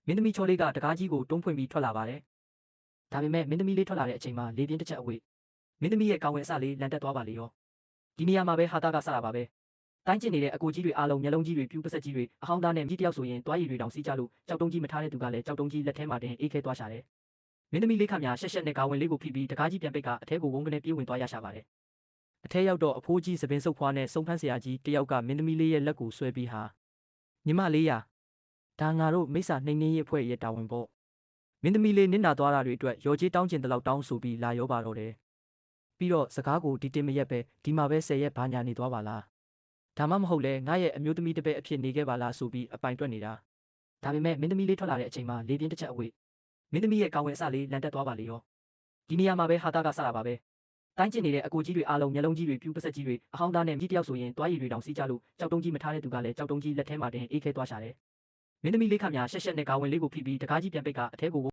မင်းသမီးချောလေးကတကားကြီးကိုတွန်းဖွင့်ပြီးထွက်လာပါတယ်။ဒါပေမဲ့မင်းသမီးလေးထွက်လာတဲ့အချိန်မှာလေပြင်းတစ်ချက်အဝေးမင်းသမီးရဲ့ကောင်းဝင်အစလေးလန်တက်သွားပါလေရော။ဒီနေရာမှာပဲဟာတာကစတာပါပဲ။တိုင်းကျင်နေတဲ့အကိုကြီးတွေအားလုံးမျက်လုံးကြီးတွေပြူးပစက်ကြီးတွေအဟောင်းသားနဲ့ကြီးတယောက်ဆိုရင်တွားရည်တွေတောင်စီးကြလို့ကြောက်တုံးကြီးမထားတဲ့သူကလည်းကြောက်တုံးကြီးလက်ထဲမှာတင်အေးခဲသွားရှာတယ်။မင်းသမီးလေးခမညာရှက်ရှက်နဲ့ကောင်းဝင်လေးကိုဖိပြီးတကားကြီးပြန်ပိတ်ကအထဲကိုဝုန်းကနေပြေးဝင်သွားရရှာပါတယ်။အထဲရောက်တော့အဖိုးကြီးစပင်ဆုပ်ဖွားနဲ့စုံဖန်းဆရာကြီးတယောက်ကမင်းသမီးလေးရဲ့လက်ကိုဆွဲပြီးဟာညီမလေးရာဒါငါတို့မိစ္ဆာနှိမ့်နှင်းရေးအဖွဲ့ရဲ့တာဝန်ပေါ့မင်းသမီးလေးနစ်နာသွားတာတွေအတွက်ရော်ကြီးတောင်းကျင်တလောက်တောင်းဆိုပြီးလာရောပါတော့တယ်ပြီးတော့စကားကိုဒီတင်မရက်ပဲဒီမှာပဲ10ရက်ဘာညာနေသွားပါလားဒါမှမဟုတ်လဲငါရဲ့အမျိုးသမီးတစ်ပည့်အဖြစ်နေခဲ့ပါလားဆိုပြီးအပိုင်တွက်နေတာဒါပေမဲ့မင်းသမီးလေးထွက်လာတဲ့အချိန်မှာလေပြင်းတစ်ချက်အဝေးမင်းသမီးရဲ့ကောင်းဝင်အစလေးလန်တက်သွားပါလေရောဒီနေရာမှာပဲဟာတာကစတာပါပဲတိုင်းကျင်နေတဲ့အကိုကြီးတွေအားလုံးမျက်လုံးကြီးတွေပြူးပစက်ကြီးတွေအဟောင်းသားနဲ့ကြီးတယောက်ဆိုရင်တွားရည်တွေတောင်စီးကြလို့ကြောက်တုံးကြီးမထားတဲ့သူကလည်းကြောက်တုံးကြီးလက်ထဲမှာတင်အေးခဲသွားရှာတယ်မင်းသမီးလေးခမညာရှက်ရှက်နဲ့ကောင်းဝင်လေးကိုဖိပြီးတကားကြီးပြန်ပိတ်ကအထဲကို